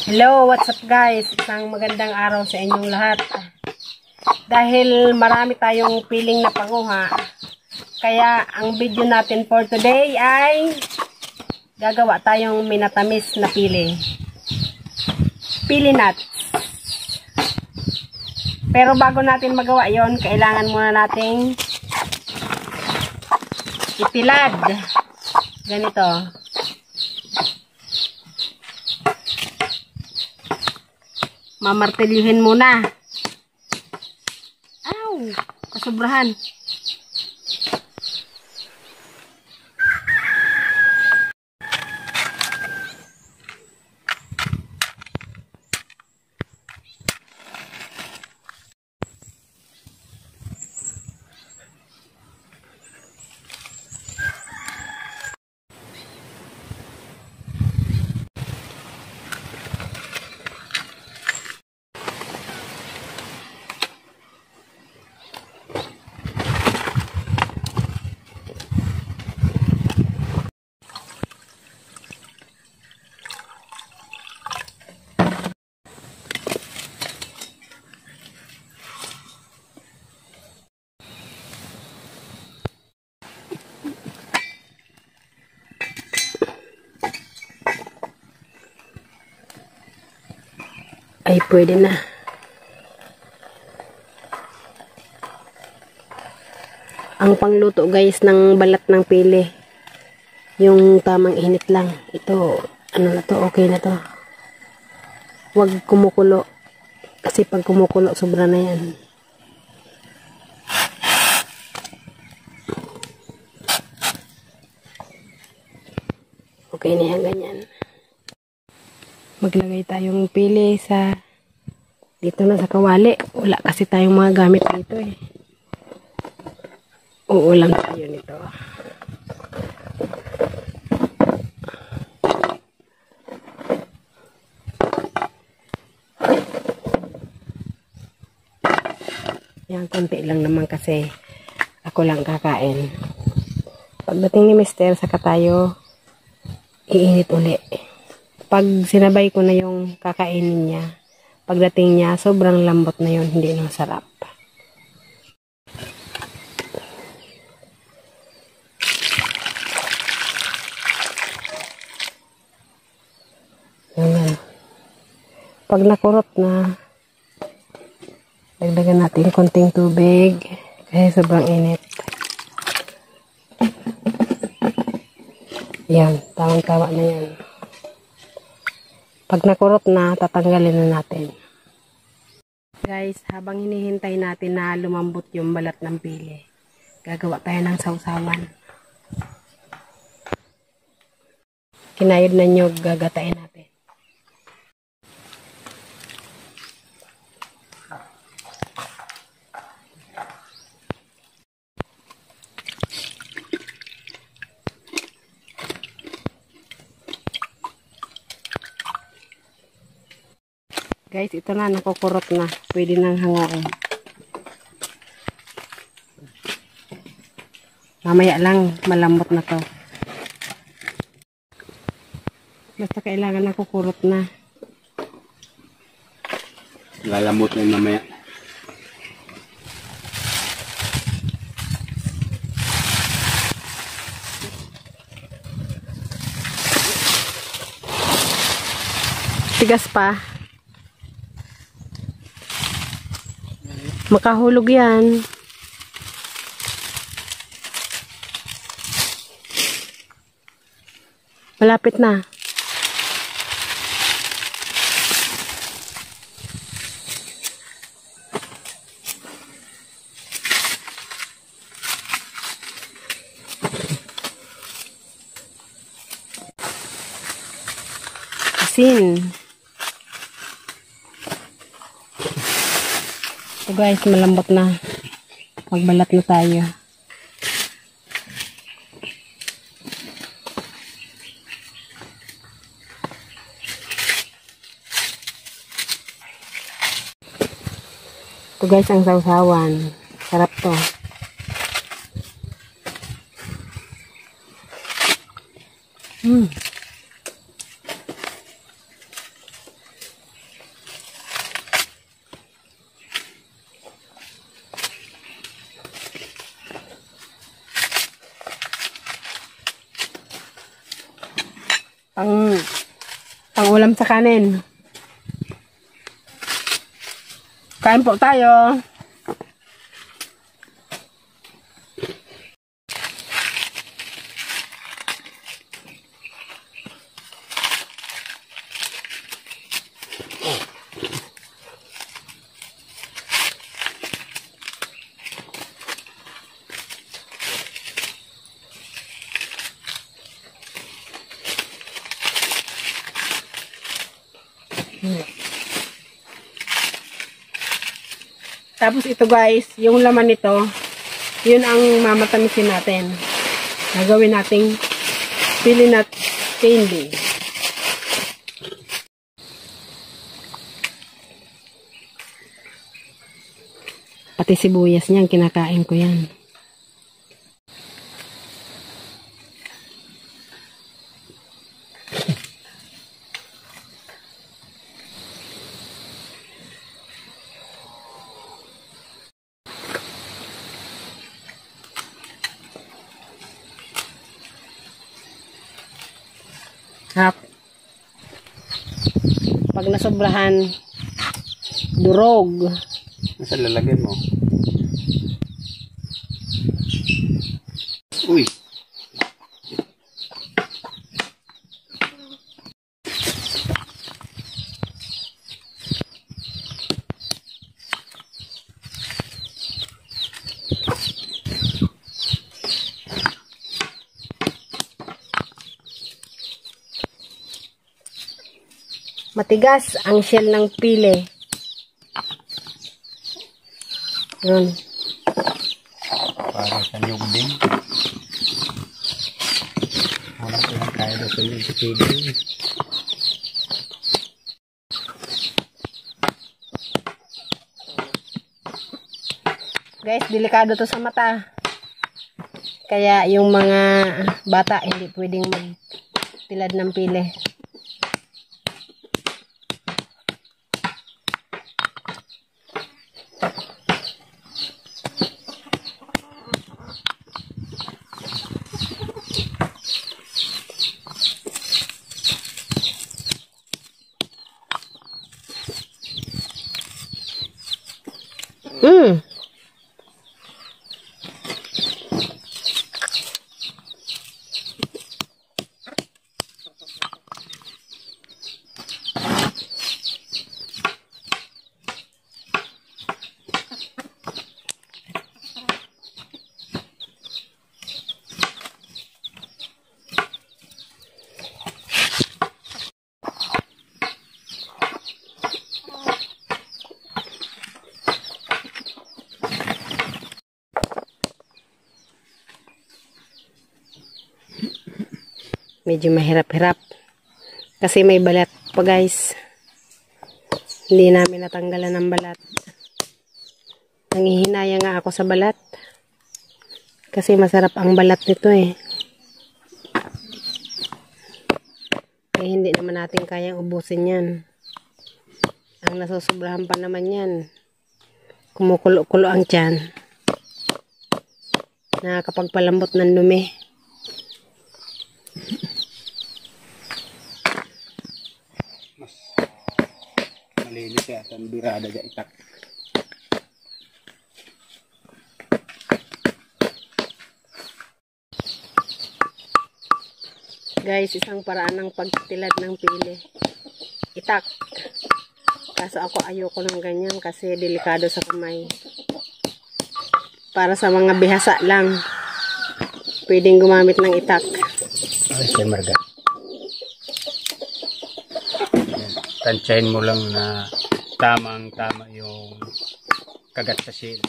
Hello, what's up guys? Isang magandang araw sa inyong lahat. Dahil marami tayong piling na panguha, kaya ang video natin for today ay gagawa tayong minatamis na pili. Pili nuts. Pero bago natin magawa yon, kailangan muna nating ipilad. Ganito. Mamartilihin muna. Aw, kasobrahan. Ay, pwede na. Ang pangluto guys ng balat ng pili, yung tamang init lang. Ito, ano na to, okay na to. Huwag kumukulo. Kasi pag kumukulo, sobra na yan. Okay na yan, ganyan. Maglagay tayong pili sa dito na sa kawali. Wala kasi tayong mga gamit dito eh. Uulam tayo nito. Yan, konti lang naman kasi ako lang kakain. Pagdating ni Mister, saka tayo iinit uli. Pag sinabay ko na yung kakainin niya, pagdating niya, sobrang lambot na yun, hindi na masarap. Ganyan. Pag nakurot na, dagdagan natin konting tubig, kasi sobrang init. Yan, tamang-tama na yan. Pag nakurot na, tatanggalin na natin. Guys, habang hinihintay natin na lumambot yung balat ng pili, gagawa tayo ng sausawan. Kinayod na nyog, gagatain natin. Guys, ito na, nakukurot na. Pwede nang hanguin. Mamaya lang, malambot na to. Basta kailangan nakukurot na. Lalambot na mamaya. Tigas pa. Makahulog yan. Malapit na. Asin. So guys, malambot na. Magbalat na tayo. Ito guys, ang sausawan. Sarap to. Pang-ulam sa kanin. Kain po tayo. Tapos ito guys, yung laman nito, yun ang mamatamisin natin. Gagawin nating pili nut candy. Pati sibuyas niyan, kinakain ko yan. Pag nasobrahan, durog. Nasa lalagyan mo? Uy! Matigas ang shell ng pili. Yun. Para sa nyug din. Wala ko lang kaya doon sa nyug sa pili. Guys, delikado to sa mata. Kaya yung mga bata hindi pwedeng magtilad ng pili. Medyo mahirap-hirap. Kasi may balat pa guys. Hindi namin natanggalan ng balat. Nangihinaya nga ako sa balat. Kasi masarap ang balat nito eh. Eh hindi naman natin kayang ubusin yan. Ang nasusobrahan pa naman yan. Kumukulo-kulo ang tiyan. Nakakapagpalambot ng dumi. Malinis ya, ang birada dyan itak. Guys, isang paraan ng pagtilad ng pili. Itak. Kaso ako ayoko ng ganyan kasi delikado sa kamay. Para sa mga bihasa lang, pwedeng gumamit ng itak. Ay, siya marga. Tansyahin mo lang na tamang-tama yung kagat sa shell.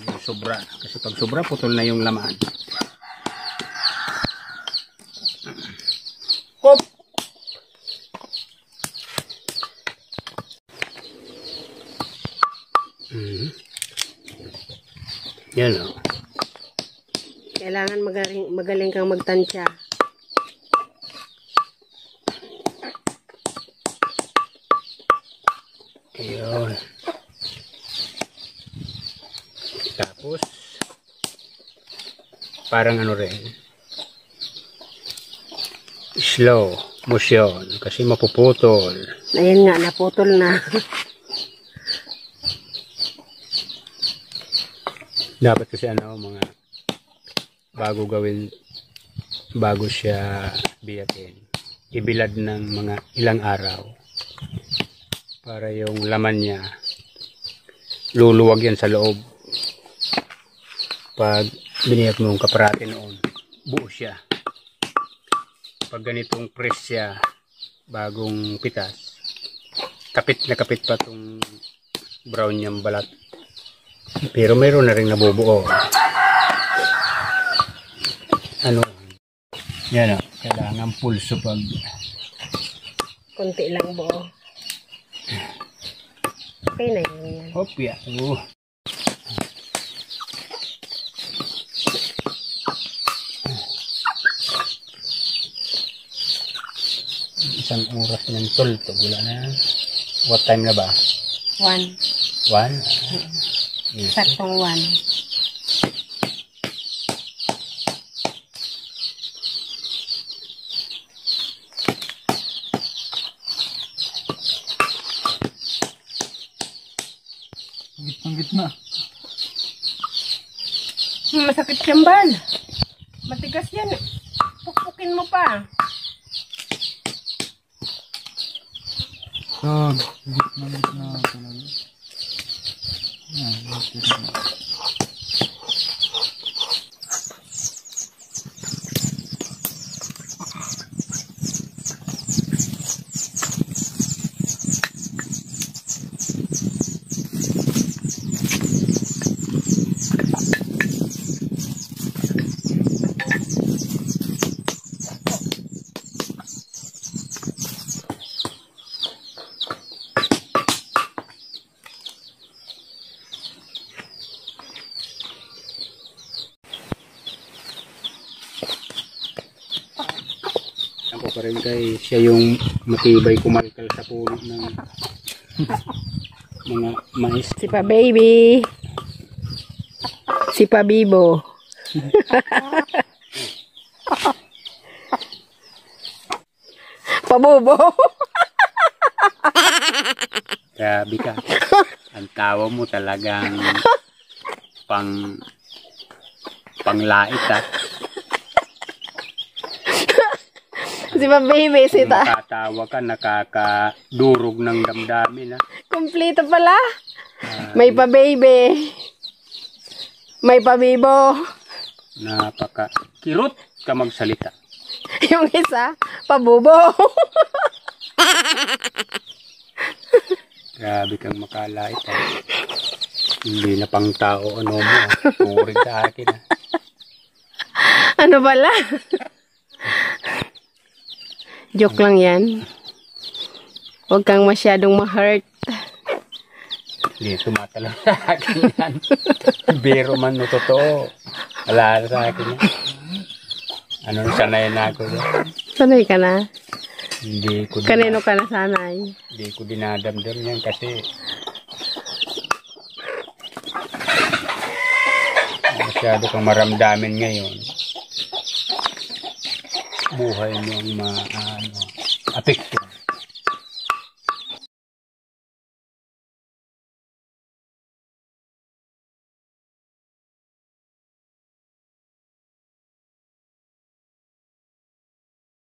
Yung sobra. Kasi pag sobra, putol na yung laman. Hop! Yan o. Kailangan magaling kang magtansya. Ayun. Tapos, parang ano rin. Slow. musyon kasi mapuputol. Ayun nga, naputol na. Dapat kasi mga bago siya biyakin, ibilad ng mga ilang araw para yung laman niya luluwag yan sa loob. Pag biniyat mo yung kaparati noon, buo siya. Pag ganitong press siya, bagong pitas, kapit na kapit pa itong brown niyang balat. Pero mayroon na rin nabubuo. Yan o, kailangan pulso pag Kunti lang buo. Okay na yun yan. hopya. Isang oras ng tultog. Wala na yan. What time na ba? 1. 1? Saktong 1. Gitna. Masakit siyang bal. Matigas yan. Pukpukin mo pa. Gitna talaga. Ako pa rin kay siya yung matibay kumalkal sa puno ng mga mais. Si pa baby. Si pa bibo. Pabubo. Grabe ka. Ang tawa mo talagang panglait ah. Si pa baby. Kung nakatawa ka, nakakadurog ng damdamin ah. Kompleto pala. May pa baby. May pa bibo. Napaka-kirot ka magsalita. Yung isa, pabubo. Grabe kang makalait ah. Hindi na pang tao mo ah. Turing sa akin ah. Ano pala? Joke lang yan. Huwag kang masyadong ma-hurt. Hindi, tumatala sa akin yan. Biro man no, totoo. Wala sa akin yan. Sanay na ako yan. Sanay ka na? Hindi ko Kanino ka na sanay? Hindi ko dinadamdam yan kasi masyado kang maramdamin ngayon. Buhay mo ang apekto.